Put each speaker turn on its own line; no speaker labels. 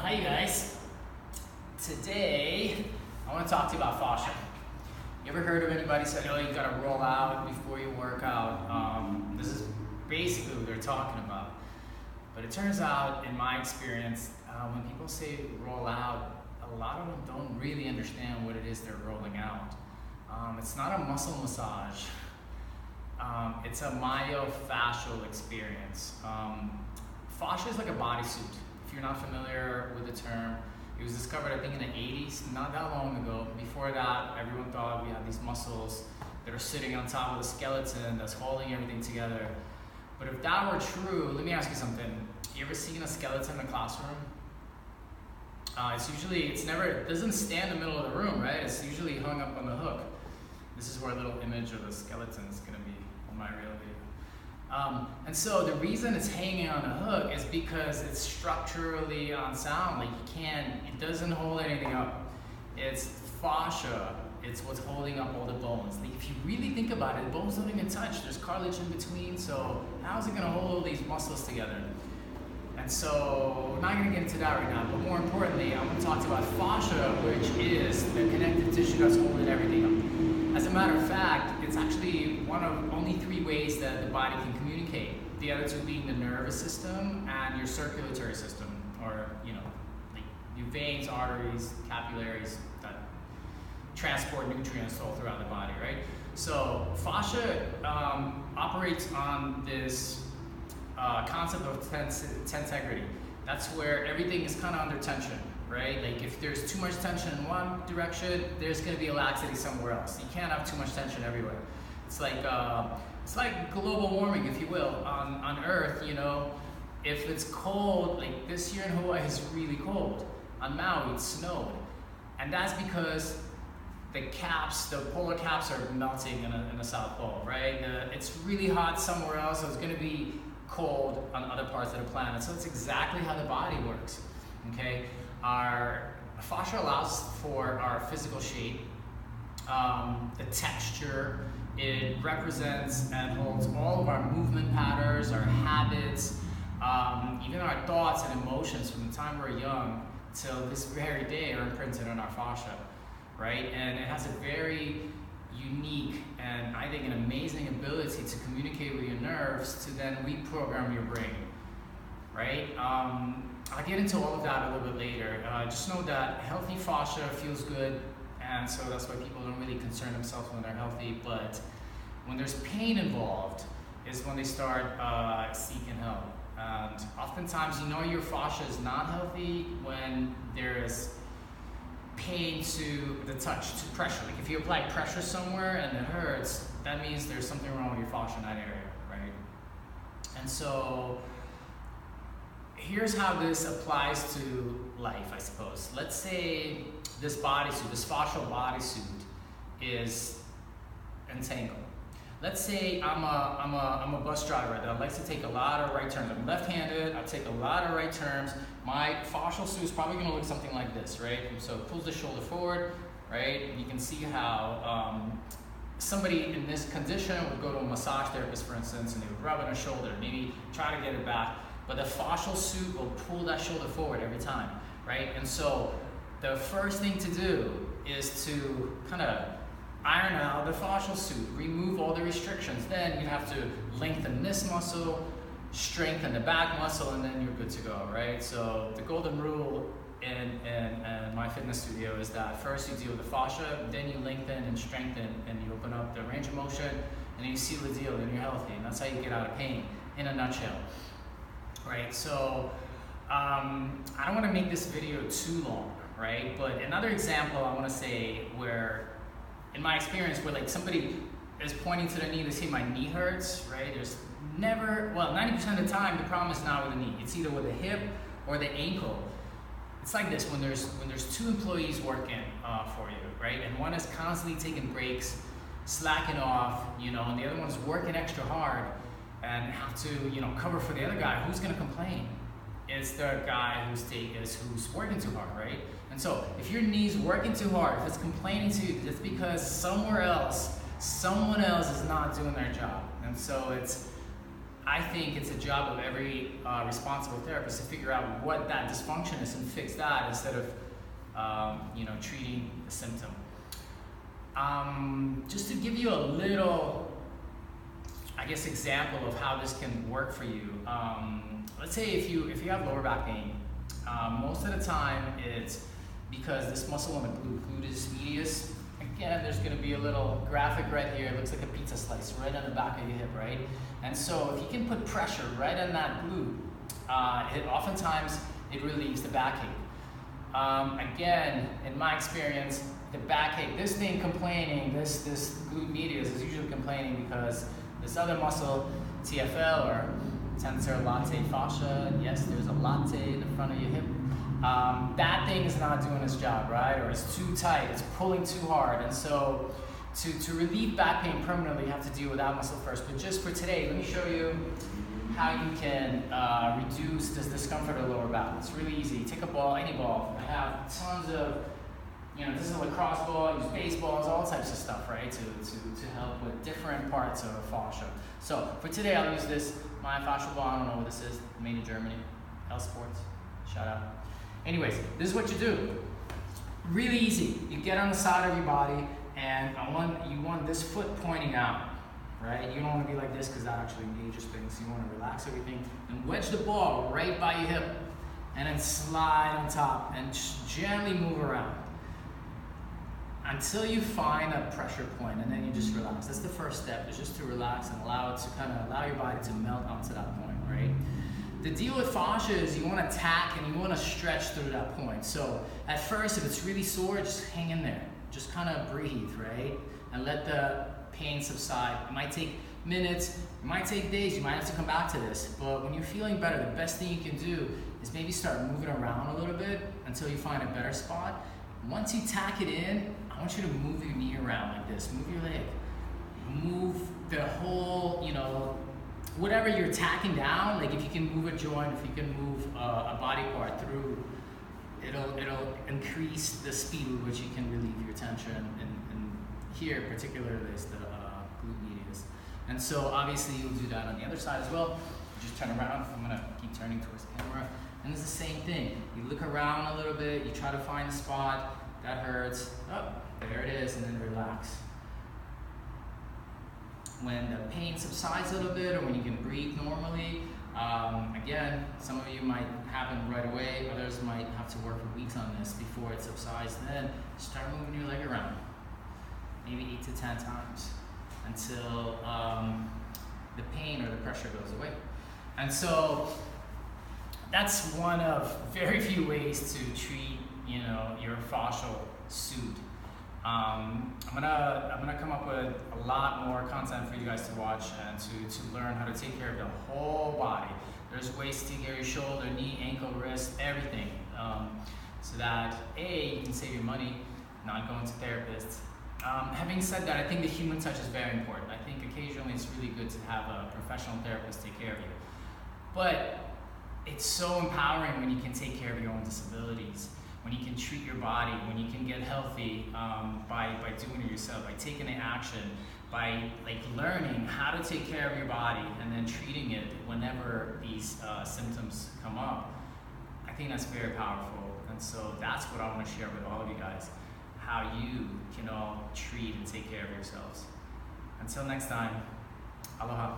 Hi guys. Today I want to talk to you about fascia. You ever heard of anybody saying, "Oh, you gotta roll out before you work out"? This is basically what they're talking about. But it turns out, in my experience, when people say roll out, a lot of them don't really understand what it is they're rolling out. It's not a muscle massage. It's a myofascial experience. Fascia is like a bodysuit. If you're not familiar with the term, it was discovered, I think, in the 80s, not that long ago. Before that, everyone thought we had these muscles that are sitting on top of the skeleton that's holding everything together. But if that were true, let me ask you something. You ever seen a skeleton in a classroom? It doesn't stand in the middle of the room, right? It's usually hung up on the hook. This is where a little image of the skeleton is going to be on my real video. And so the reason it's hanging on a hook is because it's structurally unsound. Like it doesn't hold anything up. It's fascia. It's what's holding up all the bones. Like if you really think about it, bones don't even touch. There's cartilage in between. So how's it going to hold all these muscles together? And so we're not going to get into that right now. But more importantly, I'm going to talk about fascia, which is the connective tissue that's holding everything up. As a matter of fact, it's actually one of only 3 ways that the body can communicate. The other 2 being the nervous system and your circulatory system, or like your veins, arteries, capillaries that transport nutrients all throughout the body, right? So fascia operates on this concept of tensegrity. That's where everything is kind of under tension. Right? Like if there's too much tension in one direction, there's going to be a laxity somewhere else. You can't have too much tension everywhere. It's like global warming, if you will, on Earth. If it's cold, like this year in Hawaii is really cold. On Maui, it snowed, and that's because the polar caps are melting in the South Pole. Right? It's really hot somewhere else, so it's going to be cold on other parts of the planet. So it's exactly how the body works. Okay. Our fascia allows for our physical shape, the texture. It represents and holds all of our movement patterns, our habits, even our thoughts and emotions from the time we're young till this very day are imprinted on our fascia, right? And it has a very unique and I think an amazing ability to communicate with your nerves to then reprogram your brain, right? I'll get into all of that a little bit later. Just know that healthy fascia feels good, and so that's why people don't really concern themselves when they're healthy. But when there's pain involved is when they start seeking help. And oftentimes, your fascia is not healthy when there's pain to the touch, to pressure. Like if you apply pressure somewhere and it hurts, that means there's something wrong with your fascia in that area, right? And so here's how this applies to life, I suppose. Let's say this bodysuit, this fascial bodysuit is entangled. Let's say I'm a bus driver that likes to take a lot of right turns. I'm left-handed, I take a lot of right turns. My fascial suit is probably gonna look something like this, right? So it pulls the shoulder forward, right? You can see how somebody in this condition would go to a massage therapist, for instance, and they would rub on a shoulder, maybe try to get it back. But the fascial suit will pull that shoulder forward every time, right? And so the first thing to do is to kind of iron out the fascial suit, remove all the restrictions. Then you have to lengthen this muscle, strengthen the back muscle, and then you're good to go, right? So the golden rule in my fitness studio is that first you deal with the fascia, then you lengthen and strengthen, and you open up the range of motion, and then you seal the deal, and you're healthy. And that's how you get out of pain, in a nutshell. Right, so I don't want to make this video too long, right? But another example I want to say where, in my experience, where like somebody is pointing to the knee, they say my knee hurts, right? There's never, 90% of the time, the problem is not with the knee. It's either with the hip or the ankle. It's like this when there's 2 employees working for you, right? And one is constantly taking breaks, slacking off, and the other one's working extra hard and have to, cover for the other guy. Who's gonna complain? It's the guy who's working too hard, right? And so if your knee's working too hard, if it's complaining to you, it's because someone else is not doing their job. And so it's I think it's a job of every responsible therapist to figure out what that dysfunction is and fix that instead of treating the symptom. Just to give you a little, I guess, example of how this can work for you. Let's say if you have lower back pain, most of the time it's because this muscle in the gluteus medius. Again, there's going to be a little graphic right here. It looks like a pizza slice right on the back of your hip, right? And so if you can put pressure right on that glute, oftentimes it relieves the backache. Again, in my experience, the backache, this thing complaining, this glute medius is usually complaining because this other muscle, TFL or tensor latte fascia, yes, there's a latte in the front of your hip. That thing is not doing its job, right? Or it's too tight, it's pulling too hard. And so to relieve back pain permanently, you have to deal with that muscle first. But just for today, let me show you how you can reduce this discomfort of the lower back. It's really easy. Take a ball, any ball. I have tons of, this is a lacrosse ball, I use baseballs, all types of stuff, right? To help with different parts of fascia. So for today, I'll use this myofascial ball. I don't know what this is, made in Germany. L Sports, shout out. Anyways, this is what you do. Really easy. You get on the side of your body, and you want this foot pointing out, right? You don't want to be like this because that actually engages things. You want to relax everything and wedge the ball right by your hip, and then slide on top and gently move around until you find a pressure point, and then you just relax. That's the first step, is just to relax and allow your body to melt onto that point, right? The deal with fascia is you want to tack and you want to stretch through that point. So at first, if it's really sore, just hang in there. Just kind of breathe, right? And let the pain subside. It might take minutes, it might take days, you might have to come back to this. But when you're feeling better, the best thing you can do is maybe start moving around a little bit until you find a better spot. Once you tack it in, I want you to move your knee around like this. Move your leg. Move the whole, whatever you're tacking down, like if you can move a joint, if you can move a body part through, it'll increase the speed with which you can relieve your tension. And here, particularly, is the glute medius. And so obviously you'll do that on the other side as well. Just turn around. I'm gonna keep turning towards the camera. And it's the same thing. You look around a little bit, you try to find a spot that hurts. Oh, there it is, and then relax. When the pain subsides a little bit, or when you can breathe normally, again, some of you might happen right away, others might have to work for weeks on this before it subsides. Then start moving your leg around, maybe 8 to 10 times until the pain or the pressure goes away. And so that's one of very few ways to treat, your fascial suit. I'm gonna come up with a lot more content for you guys to watch and to learn how to take care of the whole body. There's ways to take care of your shoulder, knee, ankle, wrist, everything, so that you can save your money, not going to therapists. Having said that, I think the human touch is very important. I think occasionally it's really good to have a professional therapist take care of you. But it's so empowering when you can take care of your own disabilities, when you can treat your body, when you can get healthy by doing it yourself, by taking the action, by learning how to take care of your body and then treating it whenever these symptoms come up. I think that's very powerful. And so that's what I want to share with all of you guys, how you can all treat and take care of yourselves. Until next time, aloha.